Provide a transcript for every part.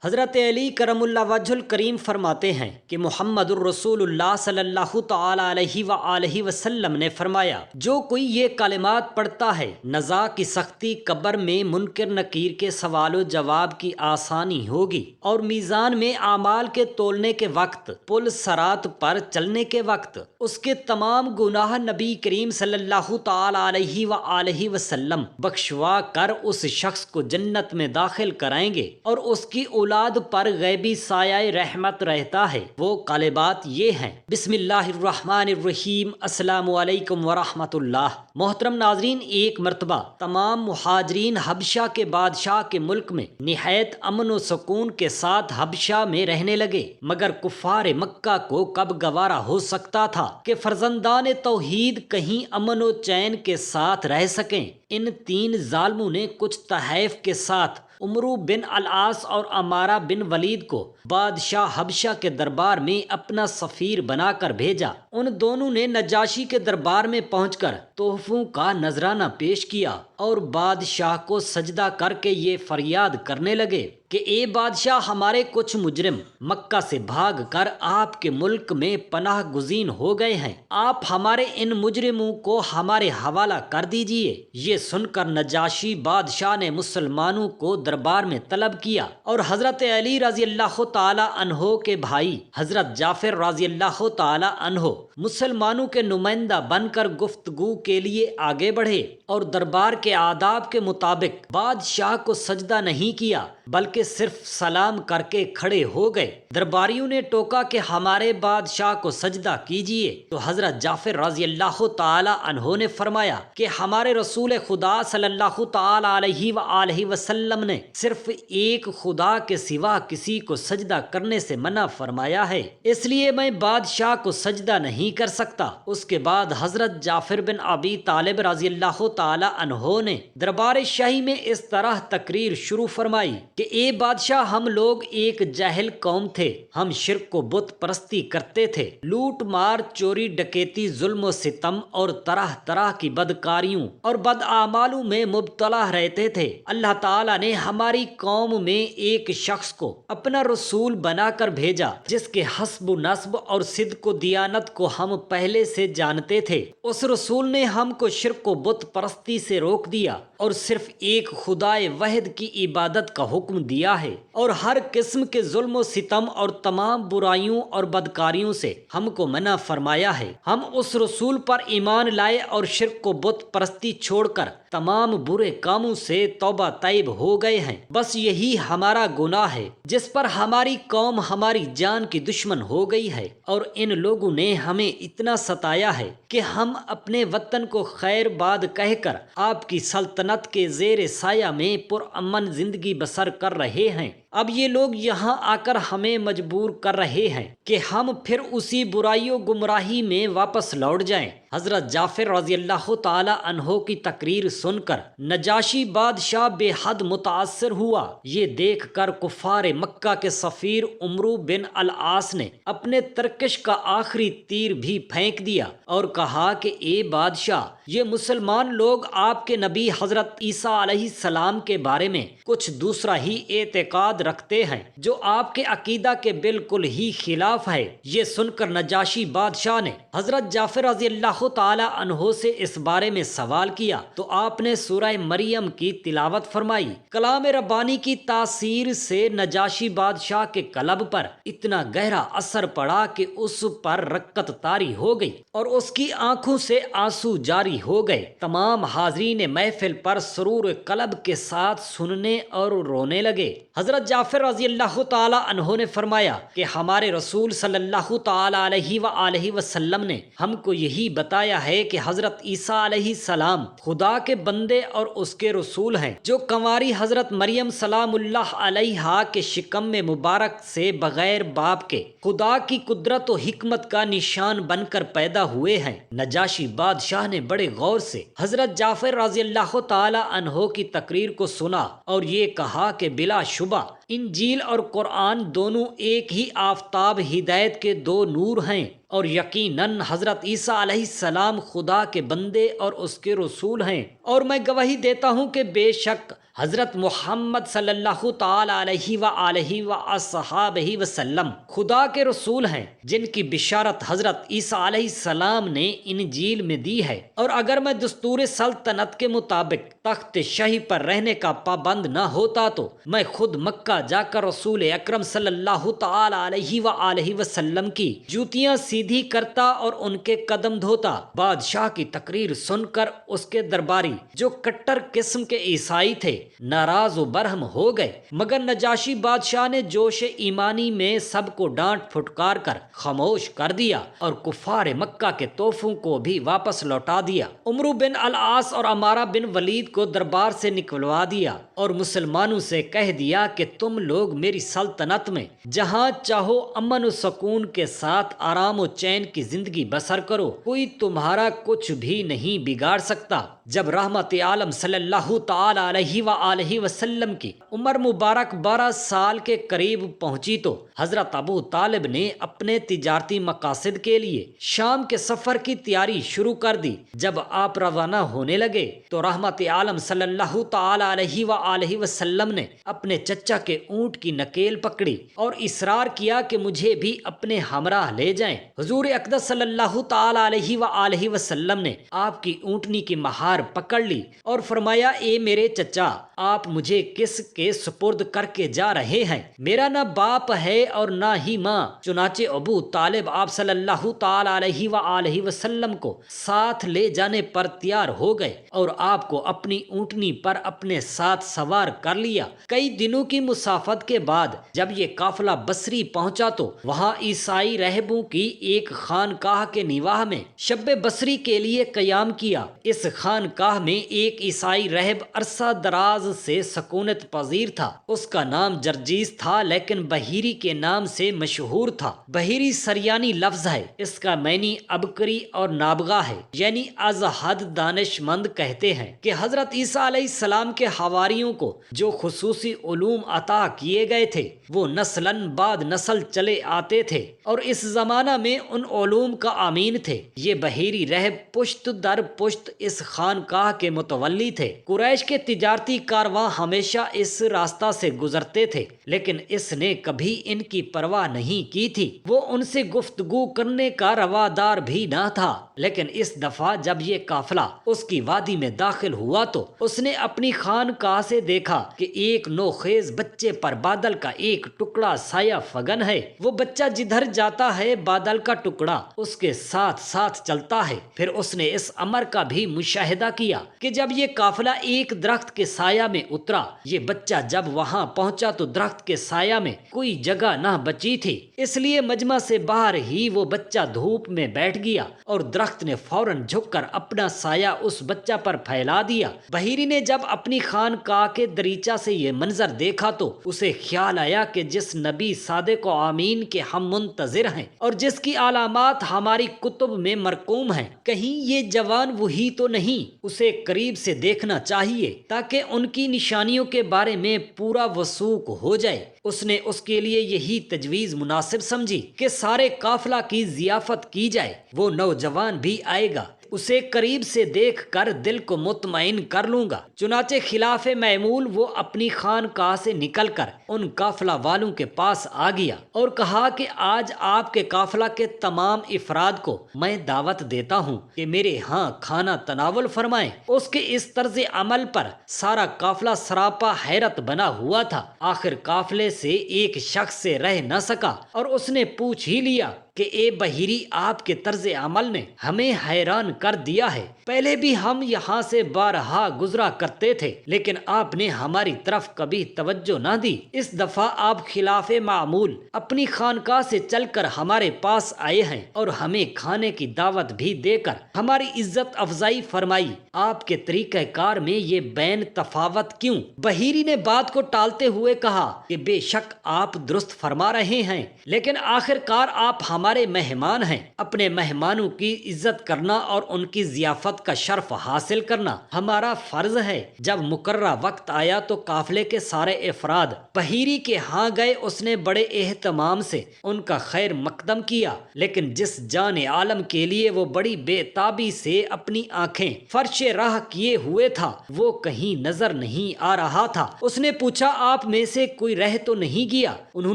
حضرت علی کرم اللہ وجہ الکریم فرماتے ہیں کہ محمد الرسول اللہ صلی اللہ تعالی علیہ وآلہ وسلم نے فرمایا، جو کوئی یہ کلمات پڑھتا ہے، نزاع کی سختی قبر میں منکر نکیر کے سوال و جواب کی آسانی ہوگی، اور میزان میں اعمال کے تولنے کے وقت، پل صراط پر چلنے کے وقت اس کے تمام گناہ نبی کریم صلی اللہ تعالی علیہ وآلہ وسلم بخشوا کر اس شخص کو جنت میں داخل کرائیں گے، اور اس کی اولاد پر غیبی سایہ رحمت رہتا ہے۔ وہ کلمات یہ ہیں: بسم اللہ الرحمن الرحیم، السلام علیکم ورحمۃ اللہ۔ محترم ناظرین، ایک مرتبہ تمام مہاجرین حبشہ کے بادشاہ کے ملک میں نہایت امن و سکون کے ساتھ حبشہ میں رہنے لگے، مگر کفار مکہ کو کب گوارا ہو سکتا تھا کہ فرزندان توحید کہیں امن و چین کے ساتھ رہ سکیں۔ ان تین ظالموں نے کچھ تحائف کے ساتھ عمرو بن العاص اور عمارہ بن ولید کو بادشاہ حبشہ کے دربار میں اپنا سفیر بنا کر بھیجا۔ ان دونوں نے نجاشی کے دربار میں پہنچ کر تحفوں کا نذرانہ پیش کیا اور بادشاہ کو سجدہ کر کے یہ فریاد کرنے لگے کہ اے بادشاہ، ہمارے کچھ مجرم مکہ سے بھاگ کر آپ کے ملک میں پناہ گزین ہو گئے ہیں، آپ ہمارے ان مجرموں کو ہمارے حوالہ کر دیجئے۔ یہ سن کر نجاشی بادشاہ نے مسلمانوں کو دربار میں طلب کیا، اور حضرت علی رضی اللہ تعالی عنہ کے بھائی حضرت جعفر رضی اللہ تعالی عنہ مسلمانوں کے نمائندہ بن کر گفتگو کے لیے آگے بڑھے، اور دربار کے آداب کے مطابق بادشاہ کو سجدہ نہیں کیا بلکہ صرف سلام کر کے کھڑے ہو گئے۔ درباریوں نے ٹوکا کہ ہمارے بادشاہ کو سجدہ کیجئے، تو حضرت جعفر رضی اللہ تعالی عنہ نے فرمایا کہ ہمارے رسول خدا صلی اللہ تعالی علیہ وآلہ وسلم نے صرف ایک خدا کے سوا کسی کو سجدہ کرنے سے منع فرمایا ہے، اس لیے میں بادشاہ کو سجدہ نہیں کر سکتا۔ اس کے بعد حضرت جعفر بن ابی طالب رضی اللہ تعالی عنہ نے دربار شاہی میں اس طرح تقریر شروع فرمائی کہ اے بادشاہ، ہم لوگ ایک جاہل قوم تھے، ہم شرک و بت پرستی کرتے تھے، لوٹ مار، چوری ڈکیتی، ظلم و ستم اور طرح طرح کی بدکاریوں اور بد اعمالوں میں مبتلا رہتے تھے۔ اللہ تعالیٰ نے ہماری قوم میں ایک شخص کو اپنا رسول بنا کر بھیجا جس کے حسب و نسب اور صدق و دیانت کو ہم پہلے سے جانتے تھے۔ اس رسول نے ہم کو شرک و بت پرستی سے روک دیا اور صرف ایک خدائے واحد کی عبادت کا حکم دیا ہے، اور ہر قسم کے ظلم و ستم اور تمام برائیوں اور بدکاریوں سے ہم کو منع فرمایا ہے۔ ہم اس رسول پر ایمان لائے اور شرک و بت پرستی چھوڑ کر تمام برے کاموں سے توبہ طیب ہو گئے ہیں۔ بس یہی ہمارا گناہ ہے جس پر ہماری قوم ہماری جان کی دشمن ہو گئی ہے، اور ان لوگوں نے ہمیں اتنا ستایا ہے کہ ہم اپنے وطن کو خیر باد کہہ کر آپ کی سلطنت کے زیر سایہ میں پرامن زندگی بسر کر رہے ہیں۔ اب یہ لوگ یہاں آ کر ہمیں مجبور کر رہے ہیں کہ ہم پھر اسی برائی و گمراہی میں واپس لوٹ جائیں۔ حضرت جعفر رضی اللہ تعالی عنہ کی تقریر سن کر نجاشی بادشاہ بے حد متاثر ہوا۔ یہ دیکھ کر کفار مکہ کے سفیر عمرو بن العاص نے اپنے ترکش کا آخری تیر بھی پھینک دیا اور کہا کہ اے بادشاہ، یہ مسلمان لوگ آپ کے نبی حضرت عیسیٰ علیہ السلام کے بارے میں کچھ دوسرا ہی اعتقاد رکھتے ہیں جو آپ کے عقیدہ کے بالکل ہی خلاف ہے۔ یہ سن کر نجاشی بادشاہ نے حضرت جعفر رضی اللہ تعالی عنہ سے اس بارے میں سوال کیا، تو آپ نے سورہ مریم کی تلاوت فرمائی۔ کلام ربانی کی تاثیر سے نجاشی بادشاہ کے قلب پر اتنا گہرا اثر پڑا کہ اس پر رکت طاری ہو گئی اور اس کی آنکھوں سے آنسو جاری ہو گئے۔ تمام حاضرین محفل پر سرور قلب کے ساتھ سننے اور رونے لگے۔ حضرت جعفر رضی اللہ تعالی عنہ نے فرمایا کہ ہمارے رسول صلی اللہ تعالی علیہ وآلہ وسلم نے ہم کو یہی بتایا ہے کہ حضرت عیسیٰ علیہ السلام خدا کے بندے اور اس کے رسول ہیں، جو کنواری حضرت مریم سلام اللہ علیہا کے شکم میں مبارک سے بغیر باپ کے خدا کی قدرت و حکمت کا نشان بن کر پیدا ہوئے ہیں۔ نجاشی بادشاہ نے بڑے غور سے حضرت جعفر رضی اللہ تعالی عنہ کی تقریر کو سنا اور یہ کہا کہ بلا شبہ انجیل اور قرآن دونوں ایک ہی آفتاب ہدایت کے دو نور ہیں، اور یقیناً حضرت عیسیٰ علیہ السلام خدا کے بندے اور اس کے رسول ہیں، اور میں گواہی دیتا ہوں کہ بے شک حضرت محمد صلی اللہ تعالی علیہ وآلہ وصحابہ وسلم خدا کے رسول ہیں جن کی بشارت حضرت عیسیٰ علیہ السلام نے انجیل میں دی ہے، اور اگر میں دستور سلطنت کے مطابق تخت شاہی پر رہنے کا پابند نہ ہوتا تو میں خود مکہ جا کر رسول اکرم صلی اللہ تعالی علیہ وآلہ وسلم کی جوتیاں سیدھی کرتا اور ان کے قدم دھوتا۔ بادشاہ کی تقریر سن کر اس کے درباری جو کٹر قسم کے عیسائی تھے ناراض و برہم ہو گئے، مگر نجاشی بادشاہ نے جوش ایمانی میں سب کو ڈانٹ پھٹکار کر خاموش کر دیا اور کفار مکہ کے توفوں کو بھی واپس لوٹا دیا۔ عمرو بن العاص اور عمارہ بن ولید کو دربار سے نکلوا دیا اور مسلمانوں سے کہہ دیا کہ تم لوگ میری سلطنت میں جہاں چاہو امن و سکون کے ساتھ آرام و چین کی زندگی بسر کرو، کوئی تمہارا کچھ بھی نہیں بگاڑ سکتا۔ جب رحمت عالم صلی اللہ تعالی علیہ وآلہ وسلم کی عمر مبارک 12 سال کے قریب پہنچی تو حضرت ابو طالب نے اپنے تجارتی مقاصد کے لیے شام کے سفر کی تیاری شروع کر دی۔ جب آپ روانہ ہونے لگے تو رحمت عالم صلی اللہ تعالی علیہ وآلہ وسلم نے اپنے چچا کے اونٹ کی نکیل پکڑی اور اصرار کیا کہ مجھے بھی اپنے ہمراہ لے جائیں۔ حضور اقدس صلی اللہ تعالی علیہ وآلہ وسلم نے آپ کی اونٹنی کی مہار پکڑ لی اور فرمایا، اے میرے چچا، آپ مجھے کس کے سپرد کر کے جا رہے ہیں؟ میرا نہ باپ ہے اور نہ ہی ماں۔ چنانچہ ابو طالب آپ صلی اللہ تعالی علیہ وآلہ وسلم کو ساتھ لے جانے پر تیار ہو گئے اور آپ کو اپنی اونٹنی پر اپنے ساتھ سوار کر لیا۔ کئی دنوں کی مسافت کے بعد جب یہ قافلہ بصری پہنچا تو وہاں عیسائی راہبوں کی ایک خانقاہ کے نواح میں شب بصری کے لیے قیام کیا۔ اس خانقاہ میں ایک عیسائی راہب عرصہ دراز سے سکونت پذیر تھا۔ اس کا نام جرجیس تھا لیکن بحیری کے نام سے مشہور تھا۔ بحیری سریانی لفظ ہے، اس کا معنی عبقری اور نابغہ ہے، یعنی از حد دانش مند کہتے ہیں کہ حضرت عیسیٰ علیہ السلام کے حواریوں کو جو خصوصی علوم عطا کیے گئے تھے وہ نسلاً بعد نسل چلے آتے تھے اور اس زمانہ میں ان علوم کا امین تھے۔ یہ بحیری راہب پشت در پشت اس خانقاہ کے متولی تھے۔ قریش کے تجارتی کارواں ہمیشہ اس راستہ سے گزرتے تھے لیکن اس نے کبھی ان کی پرواہ نہیں کی تھی۔ وہ ان سے گفتگو کرنے کا روادار بھی نہ تھا، لیکن اس دفعہ جب یہ قافلہ اس کی وادی میں داخل ہوا تو اس نے اپنی خانقاہ سے دیکھا کہ ایک نوخیز بچے پر بادل کا ایک ٹکڑا سایہ فگن ہے۔ وہ بچہ جدھر جاتا ہے بادل کا ٹکڑا اس کے ساتھ ساتھ چلتا ہے۔ پھر اس نے اس امر کا بھی مشاہدہ کیا کہ جب یہ قافلہ ایک درخت کے سایہ میں اترا، یہ بچہ جب وہاں پہنچا تو درخت کے سایہ میں کوئی جگہ نہ بچی تھی، اس لیے مجمع سے باہر ہی وہ بچہ دھوپ میں بیٹھ گیا اور درخت نے فوراً جھک کر اپنا سایہ اس بچہ پر پھیلا دیا۔ بحیری نے جب اپنی خانقاہ کے دریچہ سے یہ منظر دیکھا تو اسے خیال آیا کہ جس نبی صادق و امین کے ہم منتظر ہیں اور جس کی علامات ہماری کتب میں مرقوم ہیں، کہیں یہ جوان وہی تو نہیں؟ اسے قریب سے دیکھنا چاہیے تاکہ ان کی نشانیوں کے بارے میں پورا وثوق ہو جائے۔ اس نے اس کے لیے یہی تجویز مناسب سمجھی کہ سارے قافلہ کی ضیافت کی جائے، وہ نوجوان بھی آئے گا، اسے قریب سے دیکھ کر دل کو مطمئن کر لوں گا۔ چنانچہ خلاف معمول وہ اپنی خانقاہ سے نکل کر ان قافلہ والوں کے پاس آ گیا اور کہا کہ آج آپ کے قافلہ کے تمام افراد کو میں دعوت دیتا ہوں کہ میرے ہاں کھانا تناول فرمائیں۔ اس کے اس طرز عمل پر سارا قافلہ سراپا حیرت بنا ہوا تھا۔ آخر قافلے سے ایک شخص سے رہ نہ سکا اور اس نے پوچھ ہی لیا کہ اے بحیری، آپ کے طرز عمل نے ہمیں حیران کر دیا ہے۔ پہلے بھی ہم یہاں سے بارہا گزرا کرتے تھے لیکن آپ نے ہماری طرف کبھی توجہ نہ دی۔ اس دفعہ آپ خلاف معمول اپنی خانقاہ سے چل کر ہمارے پاس آئے ہیں اور ہمیں کھانے کی دعوت بھی دے کر ہماری عزت افزائی فرمائی۔ آپ کے طریقہ کار میں یہ بین تفاوت کیوں؟ بحیری نے بات کو ٹالتے ہوئے کہا کہ بے شک آپ درست فرما رہے ہیں، لیکن آخر کار آپ ہمارے مہمان ہیں، اپنے مہمانوں کی عزت کرنا اور ان کی ضیافت کا شرف حاصل کرنا ہمارا فرض ہے۔ جب مقررہ وقت آیا تو قافلے کے سارے افراد بحیری کے ہاں گئے۔ اس نے بڑے اہتمام سے ان کا خیر مقدم کیا، لیکن جس جان عالم کے لیے وہ بڑی بے تابی سے اپنی آنکھیں فرش راہ کیے ہوئے تھا وہ کہیں نظر نہیں آ رہا تھا۔ اس نے پوچھا، آپ میں سے کوئی رہ تو نہیں گیا؟ انہوں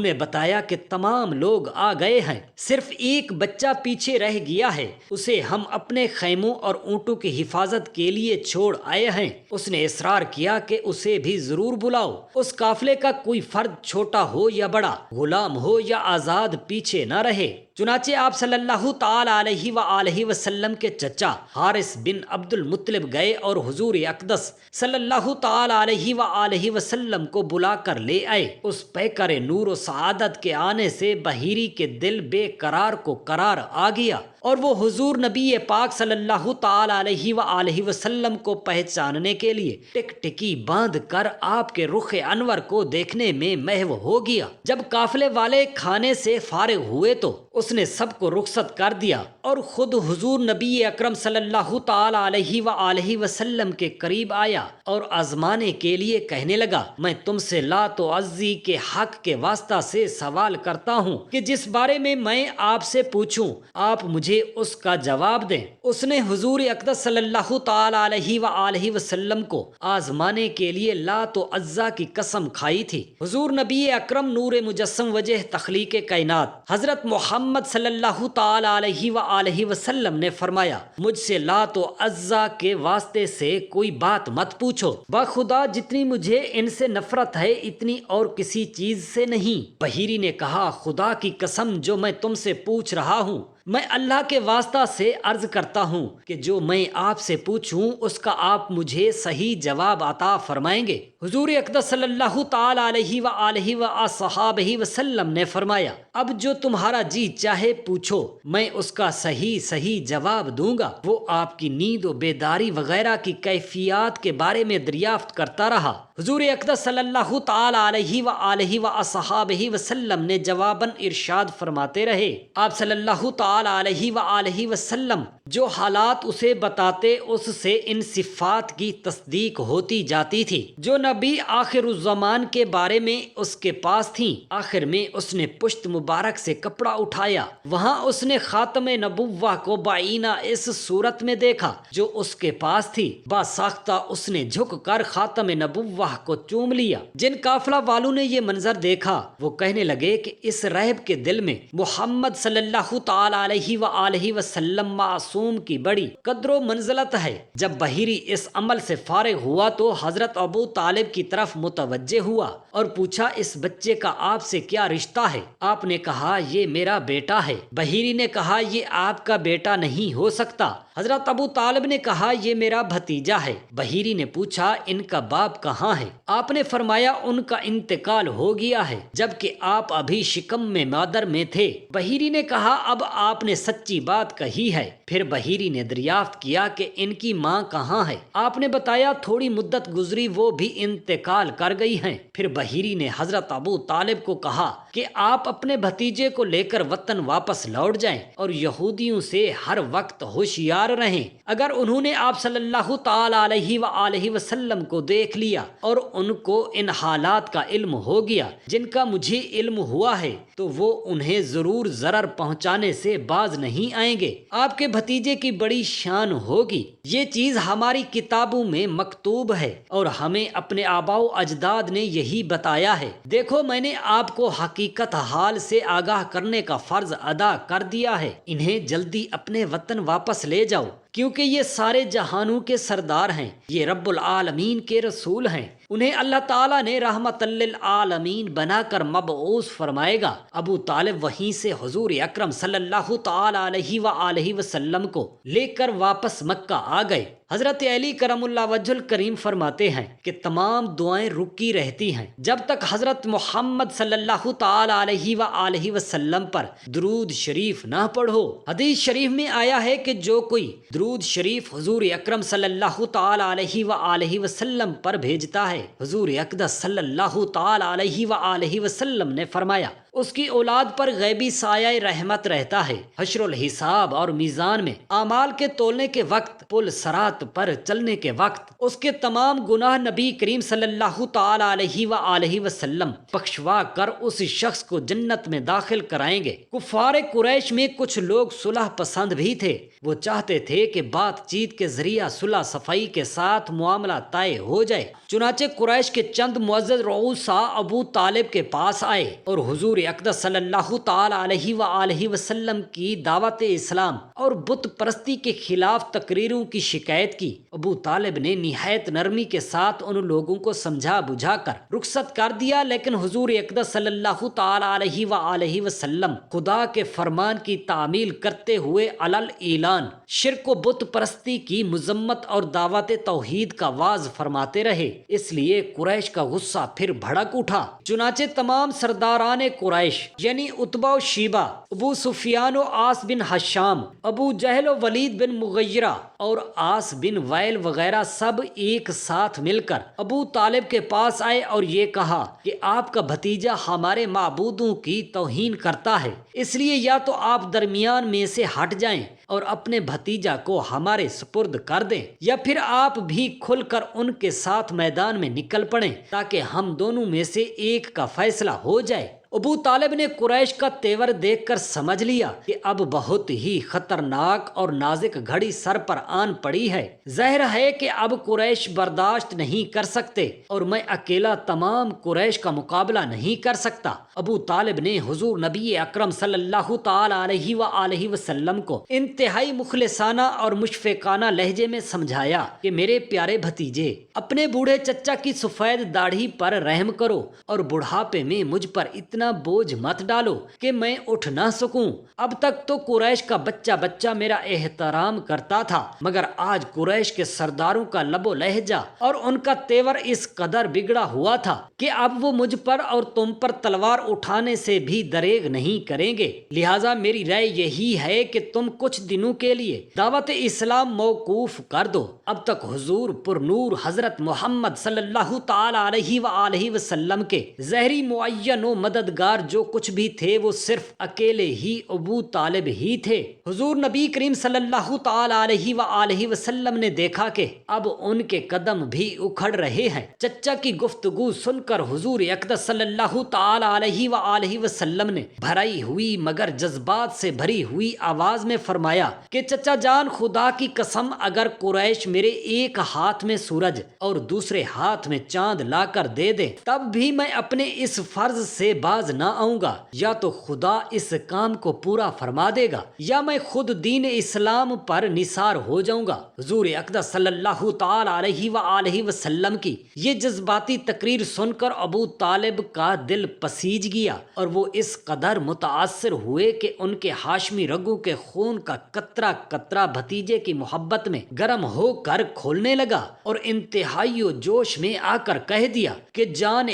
نے بتایا کہ تمام لوگ آ گئے ہیں، صرف ایک بچہ پیچھے رہ گیا ہے، اسے ہم اپنے خیموں اور اونٹوں کی حفاظت کے لیے چھوڑ آئے ہیں۔ اس نے اصرار کیا کہ اسے بھی ضرور بلاؤ۔ اس قافلے کا کوئی فرد چھوٹا ہو یا بڑا، غلام ہو یا آزاد، پیچھے نہ رہے۔ چنانچہ آپ صلی اللہ تعالی علیہ وآلہ وسلم کے چچا حارث بن عبد المطلب گئے اور حضور اقدس صلی اللہ تعالی علیہ وآلہ وسلم کو بلا کر لے آئے۔ اس پیکر نور و سعادت کے آنے سے بحیری کے دل بے قرار کو قرار آ گیا اور وہ حضور نبی پاک صلی اللہ تعالی علیہ وآلہ وسلم کو پہچاننے کے لیے ٹک ٹکی باندھ کر آپ کے رخ انور کو دیکھنے میں محو ہو گیا۔ جب قافلے والے کھانے سے فارغ ہوئے تو اس نے سب کو رخصت کر دیا اور خود حضور نبی اکرم صلی اللہ تعالی علیہ وآلہ وسلم کے قریب آیا اور آزمانے کے لیے کہنے لگا، میں تم سے لات و عزی کے حق کے واسطہ سے سوال کرتا ہوں کہ جس بارے میں آپ سے پوچھوں آپ مجھے اس کا جواب دیں۔ اس نے حضور اقدس صلی اللہ تعالی علیہ وآلہ وسلم کو آزمانے کے لیے لات و عزا کی قسم کھائی تھی۔ حضور نبی اکرم نور مجسم وجہ تخلیق کائنات حضرت محمد صلی اللہ تعالی علیہ وآلہ وسلم نے فرمایا، مجھ سے لات و عزا کے واسطے سے کوئی بات مت پوچھو، بخدا جتنی مجھے ان سے نفرت ہے اتنی اور کسی چیز سے نہیں۔ بحیری نے کہا، خدا کی قسم جو میں تم سے پوچھ رہا ہوں میں اللہ کے واسطہ سے عرض کرتا ہوں کہ جو میں آپ سے پوچھوں اس کا آپ مجھے صحیح جواب عطا فرمائیں گے۔ حضور اقدس صلی اللہ تعالی علیہ وآلہ وصحابہ وسلم نے فرمایا، اب جو تمہارا جی چاہے پوچھو، میں اس کا صحیح جواب دوں گا۔ وہ آپ کی نیند و بیداری وغیرہ کی کیفیات کے بارے میں دریافت کرتا رہا۔ حضور اقدس صلی اللہ تعالی علیہ وآلہ وصحابہ وسلم نے جواباً ارشاد فرماتے رہے، آپ صلی اللہ تعالی علیہ وآلہ وسلم جو حالات اسے بتاتے اس سے ان صفات کی تصدیق ہوتی جاتی تھی جو نبی آخر الزمان کے بارے میں اس کے پاس تھیں۔ آخر میں اس نے پشت مبارک سے کپڑا اٹھایا، وہاں اس نے خاتم نبوہ کو بعینہ اس صورت میں دیکھا جو اس کے پاس تھی۔ باساختہ اس نے جھک کر خاتم نبوہ کو چوم لیا۔ جن قافلہ والوں نے یہ منظر دیکھا وہ کہنے لگے کہ اس رہب کے دل میں محمد صلی اللہ تعالی علیہ وآلہ وسلم معصوم کی بڑی قدر و منزلت ہے۔ جب بحیری اس عمل سے فارغ ہوا تو حضرت ابو طالب کی طرف متوجہ ہوا اور پوچھا، اس بچے کا آپ سے کیا رشتہ ہے؟ آپ نے کہا، یہ میرا بیٹا ہے۔ بحیری نے کہا، یہ آپ کا بیٹا نہیں ہو سکتا۔ حضرت ابو طالب نے کہا، یہ میرا بھتیجا ہے۔ بحیری نے پوچھا، ان کا باپ کہاں ہے؟ آپ نے فرمایا، ان کا انتقال ہو گیا ہے جبکہ آپ ابھی شکم میں مادر میں تھے۔ بحیری نے کہا، اب آپ نے سچی بات کہی ہے۔ پھر بحیری نے دریافت کیا کہ ان کی ماں کہاں ہے؟ آپ نے بتایا، تھوڑی مدت گزری وہ بھی انتقال کر گئی ہیں۔ پھر بحیری نے حضرت ابو طالب کو کہا کہ آپ اپنے بھتیجے کو لے کر وطن واپس لوٹ جائیں اور یہودیوں سے ہر وقت ہوشیار رہیں۔ اگر انہوں نے آپ صلی اللہ تعالی علیہ وآلہ وسلم کو دیکھ لیا اور ان کو ان حالات کا علم ہو گیا جن کا مجھے علم ہوا ہے تو وہ انہیں ضرور ضرر پہنچانے سے باز نہیں آئیں گے۔ آپ کے بھتیجے کی بڑی شان ہوگی۔ یہ چیز ہماری کتابوں میں مکتوب ہے اور ہمیں اپنے آباء و اجداد نے یہی بتایا ہے۔ دیکھو، میں نے آپ کو حقیقت حال سے آگاہ کرنے کا فرض ادا کر دیا ہے۔ انہیں جلدی اپنے وطن واپس لے جاؤ کیونکہ یہ سارے جہانوں کے سردار ہیں، یہ رب العالمین کے رسول ہیں، انہیں اللہ تعالیٰ نے رحمت للعالمین بنا کر مبعوث فرمائے گا۔ ابو طالب وہیں سے حضور اکرم صلی اللہ تعالی علیہ وآلہ وسلم کو لے کر واپس مکہ آ گئے۔ حضرت علی کرم اللہ وجہ الکریم فرماتے ہیں کہ تمام دعائیں رکی رہتی ہیں جب تک حضرت محمد صلی اللہ تعالی علیہ وآلہ وسلم پر درود شریف نہ پڑھو۔ حدیث شریف میں آیا ہے کہ جو کوئی درود شریف حضور اکرم صلی اللہ تعالی علیہ وآلہ وسلم پر بھیجتا ہے، حضور اقدس صلی اللہ تعالی علیہ وآلہ وسلم نے فرمایا، اس کی اولاد پر غیبی سایہ رحمت رہتا ہے۔ حشر الحساب اور میزان میں اعمال کے تولنے کے وقت، پل صراط پر چلنے کے وقت اس کے تمام گناہ نبی کریم صلی اللہ تعالی علیہ وآلہ وسلم بخشوا کر اس شخص کو جنت میں داخل کرائیں گے۔ کفار قریش میں کچھ لوگ صلح پسند بھی تھے، وہ چاہتے تھے کہ بات چیت کے ذریعہ صلح صفائی کے ساتھ معاملہ طے ہو جائے۔ چنانچہ قریش کے چند معزز رؤسا ابو طالب کے پاس آئے اور حضور اقدس صلی اللہ تعالی علیہ وآلہ وسلم کی دعوت اسلام اور بت پرستی کے خلاف تقریروں کی شکایت کی۔ ابو طالب نے نہایت نرمی کے ساتھ ان لوگوں کو سمجھا بجھا کر رخصت کر دیا، لیکن حضور اقدس صلی اللہ تعالی علیہ وآلہ وسلم خدا کے فرمان کی تعمیل کرتے ہوئے علل اعلان شرک و بت پرستی کی مذمت اور دعوت توحید کا واز فرماتے رہے۔ اس لیے قریش کا غصہ پھر بھڑک اٹھا۔ چنانچہ تمام سرداران قریش یعنی عتبہ و شیبہ، ابو سفیان و عاص بن ہشام، ابو جہل و ولید بن مغیرہ اور عاص بن وائل وغیرہ سب ایک ساتھ مل کر ابو طالب کے پاس آئے اور یہ کہا کہ آپ کا بھتیجا ہمارے معبودوں کی توہین کرتا ہے، اس لیے یا تو آپ درمیان میں سے ہٹ جائیں اور اپنے بھتیجا کو ہمارے سپرد کر دیں، یا پھر آپ بھی کھل کر ان کے ساتھ میدان میں نکل پڑیں تاکہ ہم دونوں میں سے ایک کا فیصلہ ہو جائے۔ ابو طالب نے قریش کا تیور دیکھ کر سمجھ لیا کہ اب بہت ہی خطرناک اور نازک گھڑی سر پر آن پڑی ہے۔ ظاہر ہے کہ اب قریش برداشت نہیں کر سکتے اور میں اکیلا تمام قریش کا مقابلہ نہیں کر سکتا۔ ابو طالب نے حضور نبی اکرم صلی اللہ تعالی علیہ وآلہ وسلم کو انتہائی مخلصانہ اور مشفقانہ لہجے میں سمجھایا کہ میرے پیارے بھتیجے، اپنے بوڑھے چچا کی سفید داڑھی پر رحم کرو اور بڑھاپے میں مجھ پر اتنا بوجھ مت ڈالو کہ میں اٹھ نہ سکوں۔ اب تک تو قریش کا بچہ بچہ میرا احترام کرتا تھا، مگر آج قریش کے سرداروں کا لب و لہجہ اور ان کا تیور اس قدر بگڑا ہوا تھا کہ اب وہ مجھ پر اور تم پر تلوار اٹھانے سے بھی دریغ نہیں کریں گے۔ لہٰذا میری رائے یہی ہے کہ تم کچھ دنوں کے لیے دعوت اسلام موقوف کر دو۔ اب تک حضور پر نور حضرت محمد صلی اللہ تعالی علیہ وآلہ وسلم کے ظاہری معین و مددگار جو کچھ بھی تھے وہ صرف اکیلے ہی ابو طالب ہی تھے۔ حضور نبی کریم صلی اللہ تعالی علیہ وآلہ وسلم نے دیکھا کہ اب ان کے قدم بھی اکھڑ رہے ہیں۔ چچا کی گفتگو سن کر حضور اقدس صلی اللہ تعالی علیہ وآلہ وسلم نے بھرائی ہوئی مگر جذبات سے بھری ہوئی آواز میں فرمایا کہ چچا جان، خدا کی قسم، اگر قریش میرے ایک ہاتھ میں سورج اور دوسرے ہاتھ میں چاند لا کر دے دے تب بھی میں اپنے اس فرض سے باز نہ آؤں گا۔ یا تو خدا اس کام کو پورا فرما دے گا یا میں خود دین اسلام پر نثار ہو جاؤں گا۔ حضور اقدس صلی اللہ تعالی علیہ وآلہ وسلم کی یہ جذباتی تقریر سن کر ابو طالب کا دل پسیج گیا اور وہ اس قدر متاثر ہوئے کہ ان کے ہاشمی رگوں کے خون کا قطرہ قطرہ بھتیجے کی محبت میں گرم ہو کر کھولنے لگا اور انتہائی جوش میں آ کر کہہ دیا کہ جان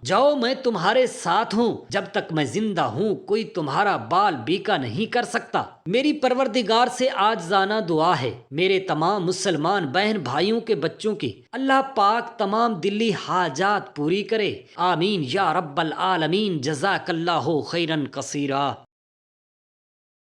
جاؤ، میں تمہارے ساتھ ہوں، جب تک میں زندہ ہوں کوئی تمہارا بال بیکا نہیں کر سکتا۔ میری پروردگار سے عاجزانہ دعا ہے میرے تمام مسلمان بہن بھائیوں کے بچوں کی اللہ پاک تمام دلی حاجات پوری کرے، آمین یا رب العالمین۔ جزاک اللہ خیرا کثیرا۔